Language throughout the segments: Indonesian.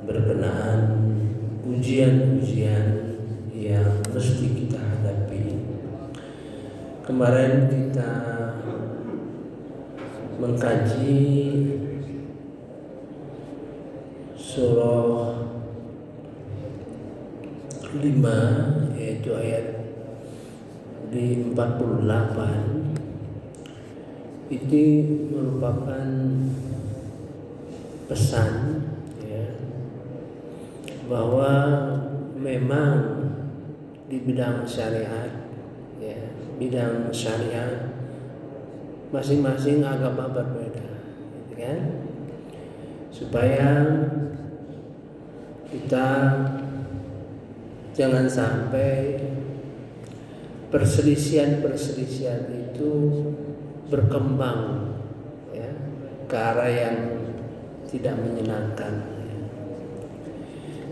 berkenaan ujian-ujian yang mesti kita hadapi. Kemarin kita mengkaji surah 5, yaitu ayat di 48. Itu merupakan pesan ya, bahwa memang di bidang syariat ya, bidang syariat masing-masing agama berbeda, gitu kan? Supaya kita jangan sampai perselisihan itu berkembang ya, ke arah yang tidak menyenangkan.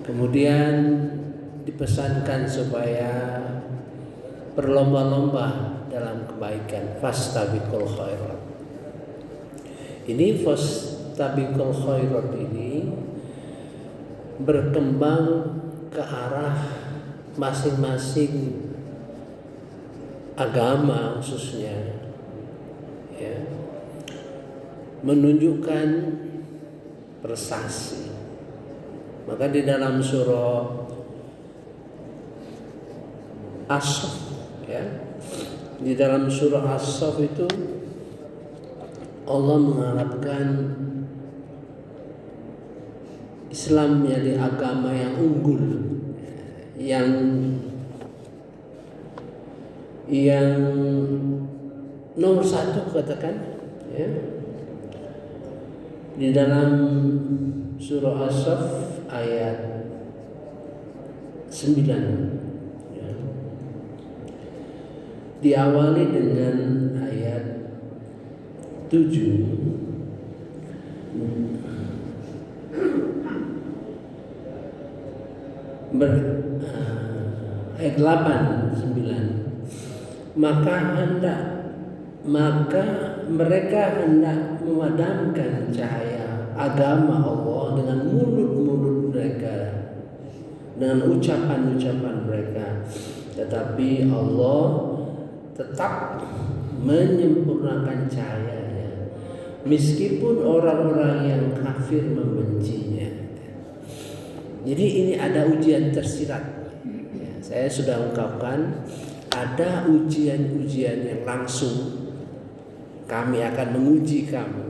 Kemudian dipesankan supaya berlomba-lomba dalam kebaikan, fastabiqul khairat. Ini fastabiqul khairat ini berkembang ke arah masing-masing agama khususnya ya, menunjukkan prestasi. Maka di dalam surah As-Saff ya, di dalam surah As-Saff itu Allah mengharapkan Islam menjadi agama yang unggul, yang nomor satu katakan ya. Di dalam surah As-Saff ayat 9 ya, diawali dengan ayat 7 ayat 8 9, maka mereka hendak memadamkan cahaya agama Allah dengan mulut-mulut mereka, dengan ucapan-ucapan mereka, tetapi Allah tetap menyempurnakan cahayanya meskipun orang-orang yang kafir membencinya. Jadi ini ada ujian tersirat ya, saya sudah ungkapkan, ada ujian-ujian yang langsung kami akan menguji kamu.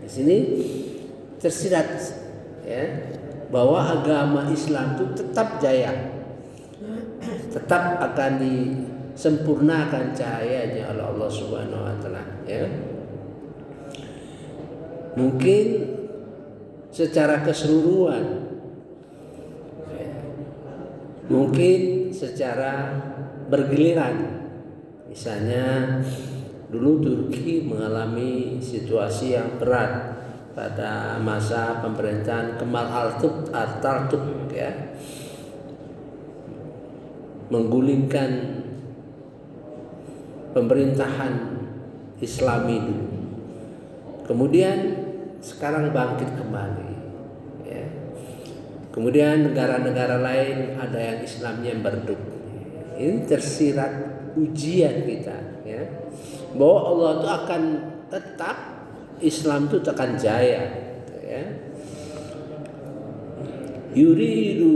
Di sini tersirat ya, bahwa agama Islam itu tetap jaya, tetap akan disempurnakan cahayanya oleh Allah Subhanahu wa taala ya. Mungkin secara keseluruhan ya, mungkin secara bergiliran. Misalnya dulu Turki mengalami situasi yang berat pada masa pemerintahan Kemal Atatürk ya, menggulingkan pemerintahan Islami dulu. Kemudian sekarang bangkit kembali ya. Kemudian negara-negara lain ada yang Islamnya meredup. Ini tersirat ujian kita ya, bahwa Allah itu akan tetap, Islam itu akan jaya ya. Yuridu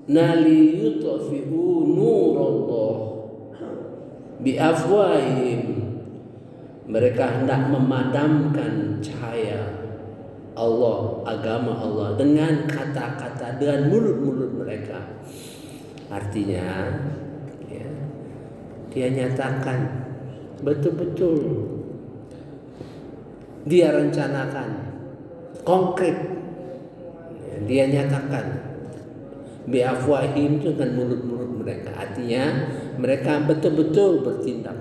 nali yutfi'u nurallah biafwahim, mereka hendak memadamkan cahaya Allah, agama Allah dengan kata-kata, dengan mulut-mulut mereka. Artinya ya, dia nyatakan betul-betul, dia rencanakan konkret ya, dia nyatakan biafwahim itu dengan mulut-mulut mereka. Artinya mereka betul-betul bertindak.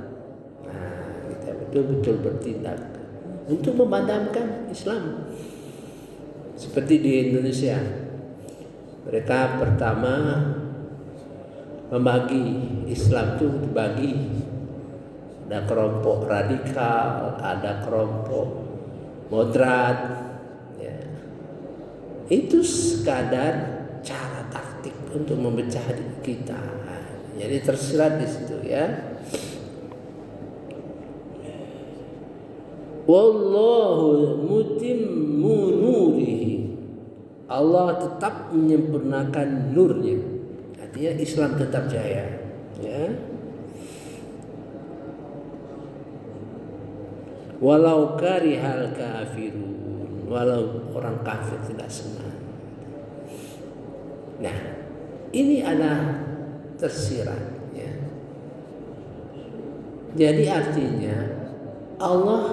Nah, kita betul-betul bertindak untuk memadamkan Islam. Seperti di Indonesia, mereka pertama membagi Islam itu dibagi, ada kelompok radikal, ada kelompok moderat ya. Itu sekadar cara taktik untuk memecah kita. Jadi tersirat di situ ya. Wallahu mutimmu nurihi. Allah tetap menyempurnakan nurnya. Artinya Islam tetap jaya, ya. Walau karihal kafirun, walau orang kafir tidak senang. Nah, ini ada tersirat, ya. Jadi artinya Allah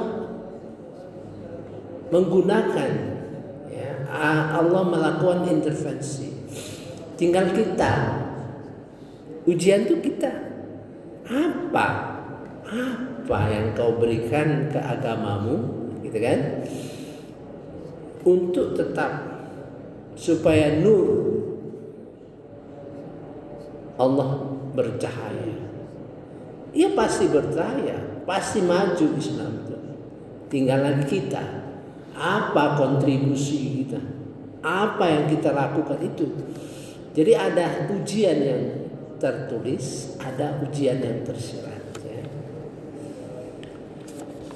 menggunakan, ya, Allah melakukan intervensi. Tinggal kita, ujian itu kita apa yang kau berikan ke agamamu, gitu kan, untuk tetap supaya nur Allah bercahaya. Ia pasti bercahaya, pasti maju Islam itu. Tinggal lagi kita, apa kontribusi kita, apa yang kita lakukan itu. Jadi ada ujian yang tertulis, ada ujian yang tersirat. Ya.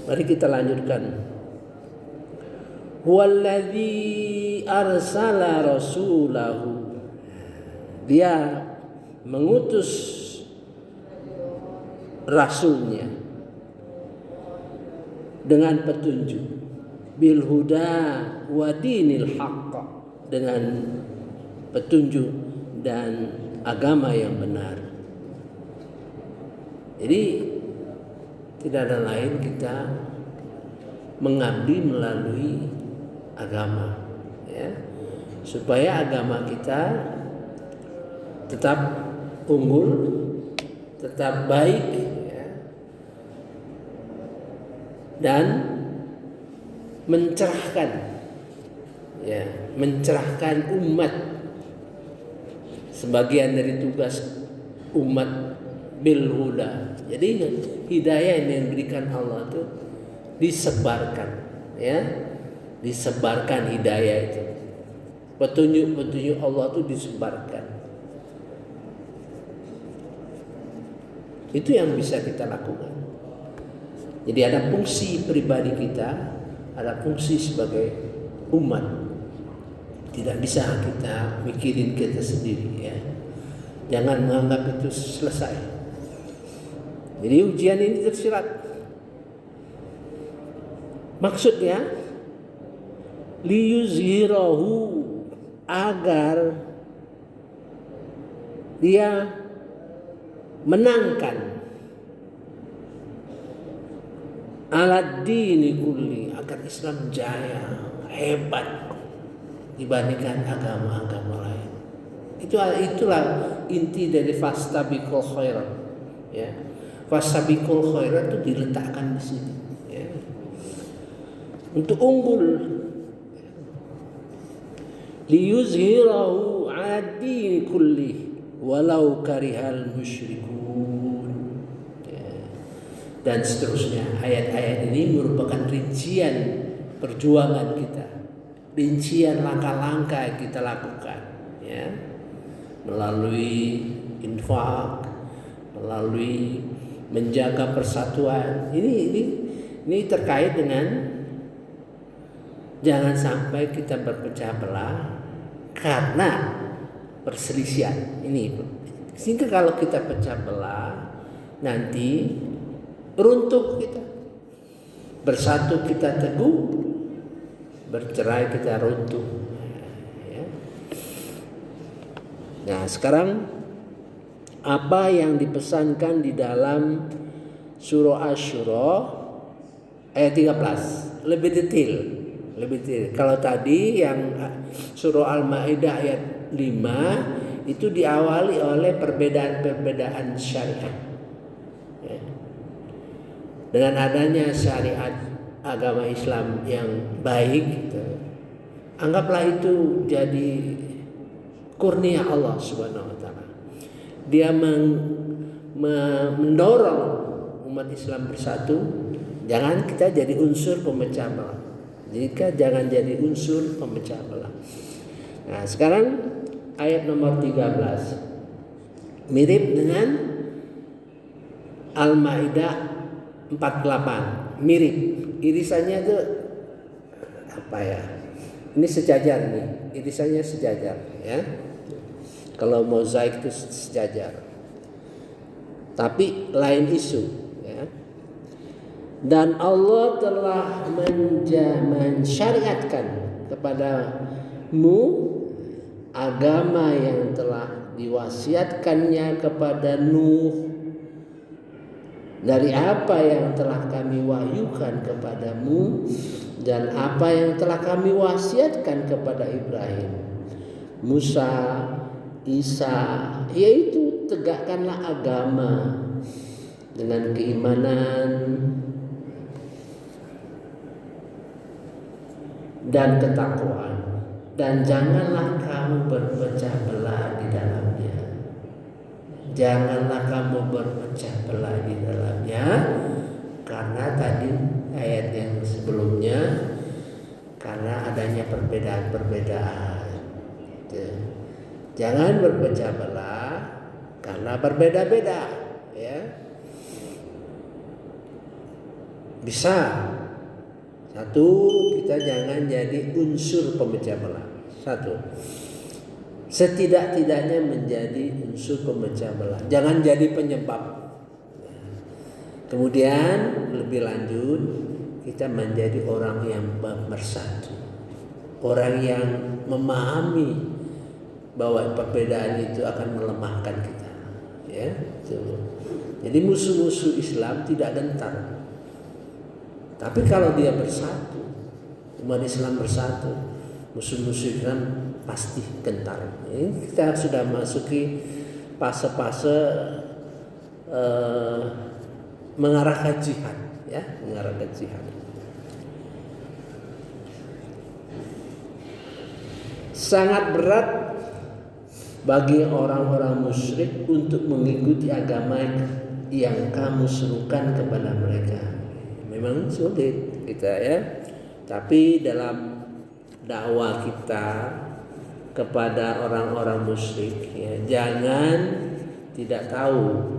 Mari kita lanjutkan. Huwallazi arsala rasulahu. Dia mengutus rasulnya dengan petunjuk, bil huda wa dinil haqq, dengan petunjuk dan agama yang benar. Jadi tidak ada lain kita mengabdi melalui agama, ya, supaya agama kita tetap unggul, tetap baik, ya, dan mencerahkan, ya, mencerahkan umat. Sebagian dari tugas umat bil huda. Jadi hidayah yang diberikan Allah itu disebarkan, ya, disebarkan hidayah itu. Petunjuk-petunjuk Allah itu disebarkan. Itu yang bisa kita lakukan. Jadi ada fungsi pribadi kita, ada fungsi sebagai umat. Tidak bisa kita mikirin kita sendiri, ya. Jangan menganggap itu selesai. Jadi ujian ini tersirat. Maksudnya liyuzhirahu, agar dia menangkan alad dini kulli, agar Islam jaya, hebat dibandingkan agama-agama lain. Itulah inti dari fastabiqul khairat, ya. Fastabiqul khairat itu diletakkan di sini, ya. Untuk unggul, liyuzhirahu ad-din kulli walau karihal musyrikun, ya. Dan seterusnya. Ayat-ayat ini merupakan rincian perjuangan kita, rincian langkah-langkah yang kita lakukan, ya, melalui infak, melalui menjaga persatuan. Ini terkait dengan jangan sampai kita berpecah belah karena perselisihan ini. Sehingga kalau kita pecah belah, nanti runtuh kita. Bersatu kita teguh, bercerai kita runtuh, ya. Nah, sekarang apa yang dipesankan di dalam surah Asy-Syura ayat 13 lebih detail. Kalau tadi yang surah Al-Maidah ayat 5 itu diawali oleh perbedaan-perbedaan syariat, ya. Dengan adanya syariat agama Islam yang baik, gitu, anggaplah itu jadi kurnia Allah Subhanahu wa taala. Dia mendorong umat Islam bersatu. Jangan kita jadi unsur pemecah belah. Jika jangan jadi unsur pemecah belah. Nah, sekarang ayat nomor 13. Mirip dengan Al-Maidah 48. Mirip. Irisannya itu apa ya? Ini sejajar nih. Irisannya sejajar ya. Kalau mozaik itu sejajar. Tapi lain isu ya. Dan Allah telah mensyariatkan kepadamu agama yang telah diwasiatkannya kepada Nuh dari apa yang telah kami wahyukan kepadamu dan apa yang telah kami wasiatkan kepada Ibrahim, Musa, Isa, yaitu tegakkanlah agama dengan keimanan dan ketakwaan, dan janganlah kamu berpecah belah di dalamnya. Janganlah kamu berpecah belah di dalamnya, karena tadi ayat yang sebelumnya karena adanya perbedaan-perbedaan. Gitu. Jangan berpecah belah karena berbeda-beda, ya. Bisa. Satu, kita jangan jadi unsur pemecah belah. Satu. Setidak-tidaknya menjadi unsur pemecah belah. Jangan jadi penyebab. Kemudian lebih lanjut, kita menjadi orang yang bersatu. Orang yang memahami bahwa perbedaan itu akan melemahkan kita. Ya, jadi musuh-musuh Islam tidak gentar. Tapi kalau dia bersatu, umat Islam bersatu, musuh-musuh Islam pasti gentar. Ini kita sudah masuki fase-fase mengarah ke jihad, ya, mengarah ke jihad. Sangat berat bagi orang-orang musyrik untuk mengikuti agama yang kamu serukan kepada mereka. Memang sulit kita, ya. Tapi dalam dakwah kita kepada orang-orang musyrik, ya, jangan tidak tahu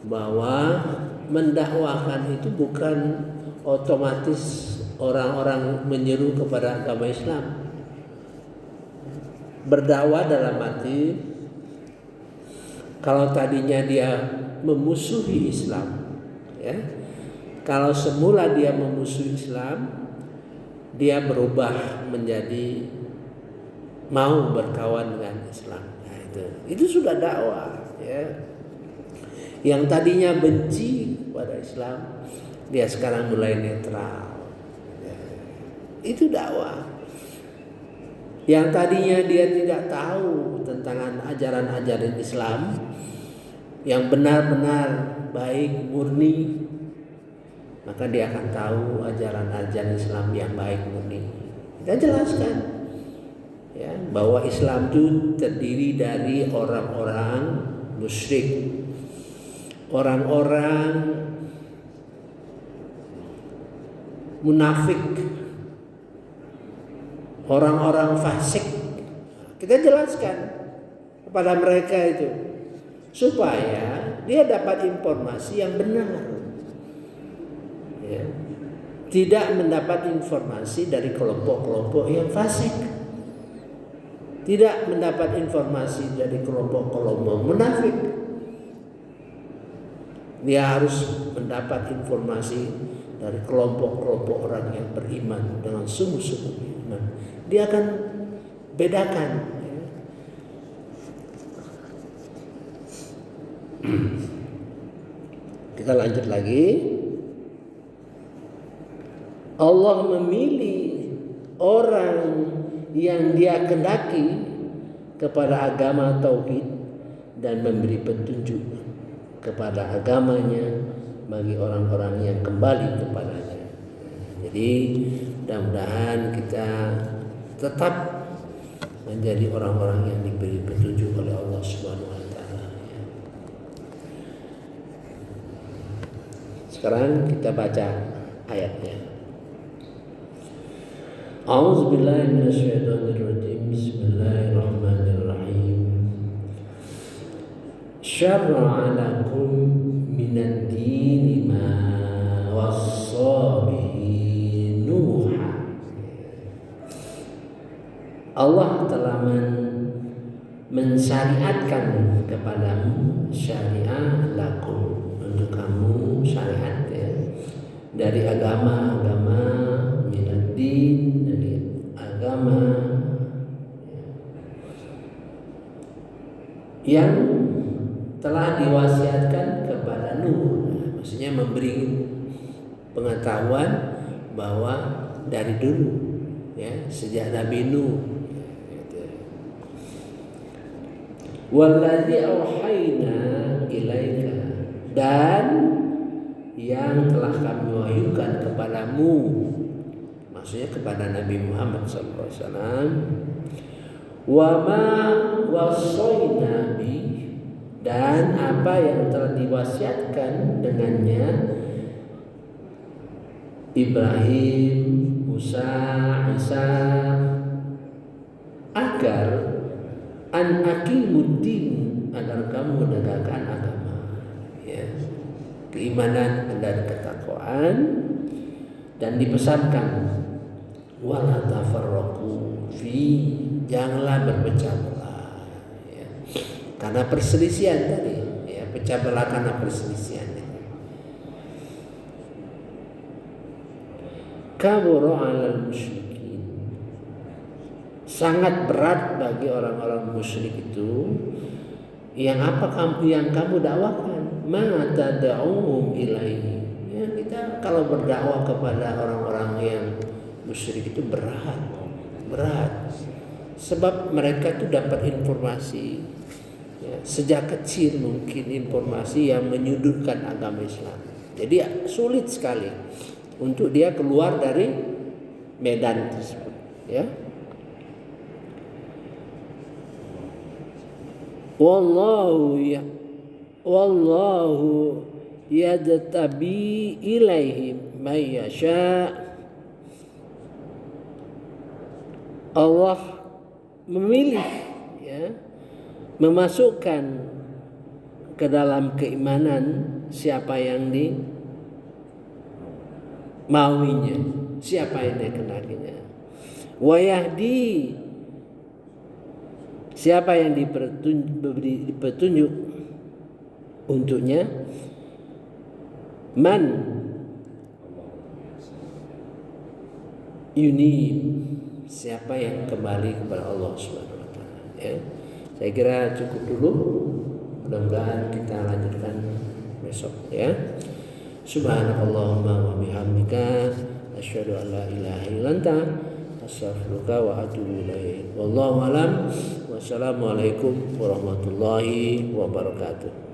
bahwa mendakwahkan itu bukan otomatis orang-orang menyeru kepada agama Islam. Berdakwah dalam arti kalau tadinya dia memusuhi Islam, ya, kalau semula dia memusuhi Islam, dia berubah menjadi mau berkawan dengan Islam. Nah, itu sudah dakwah, ya. Yang tadinya benci pada Islam, dia sekarang mulai netral. Ya. Itu dakwah. Yang tadinya dia tidak tahu tentang ajaran-ajaran Islam yang benar-benar baik, murni, maka dia akan tahu ajaran-ajaran Islam yang baik, murni. Kita jelaskan, ya, bahwa Islam itu terdiri dari orang-orang musyrik, orang-orang munafik, orang-orang fasik. Kita jelaskan kepada mereka itu supaya dia dapat informasi yang benar, ya. Tidak mendapat informasi dari kelompok-kelompok yang fasik, tidak mendapat informasi dari kelompok-kelompok munafik. Dia harus mendapat informasi dari kelompok-kelompok orang yang beriman dengan sungguh-sungguh iman. Dia akan bedakan, ya. Kita lanjut lagi. Allah memilih orang yang Dia kehendaki kepada agama tauhid dan memberi petunjuk kepada agamanya bagi orang-orang yang kembali kepadanya. Jadi mudah-mudahan kita tetap menjadi orang-orang yang diberi petunjuk oleh Allah Subhanahu wa taala. Sekarang kita baca ayatnya. A'udzubillahi minasyaitonirrajim. Bismillahirrahmanirrahim. Syarra'a lakum minad dini ma wassa bihi Nuha. Allah telah mensyariatkan kepadamu, syariah lakum, untuk kamu, syariat ya, dari agama-agama, minad din, dari agama yang telah diwasiatkan kepada Nuh. Maksudnya memberi pengetahuan bahwa dari dulu ya, sejak Nabi Nuh. Wallazi auhayna ilaika, dan yang telah kami wahyukan kepadamu, maksudnya kepada Nabi Muhammad SAW. Wa ma wasoina bi, dan apa yang telah diwasiatkan dengannya Ibrahim, Musa, Isa, agar an aqimuddin, agar kamu menegakkan agama ya, keimanan dan ketakwaan, dan dipesankan wala tafarraqu fi, janganlah berpecah belah ya, karena perselisihan tadi ya, pecah belah karena perselisihan. Kabura 'alal musyrikin, sangat berat bagi orang-orang musyrik itu yang kamu dakwakan, ma tad'uhum ilaihi ya. Kita kalau berdakwah kepada orang-orang yang musyrik itu berat, sebab mereka itu dapat informasi ya, sejak kecil mungkin informasi yang menyudutkan agama Islam, jadi sulit sekali untuk dia keluar dari medan tersebut ya. Wallahu yajtabi ilaihi may yasha. Allah memilih ya, memasukkan ke dalam keimanan siapa yang mauinya, siapa yang dikenakinya. Wa yahdi, siapa yang diberi petunjuk untuknya. Man yunib, siapa yang kembali kepada Allah Subhanahu wa taala ya. Saya kira cukup dulu, mudah-mudahan kita lanjutkan besok ya. Subhanakallahumma wa bihamdika asyhadu an la ilaha illa anta astaghfiruka wa atubu ilaik. Wallahu alam. Wassalamualaikum warahmatullahi wabarakatuh.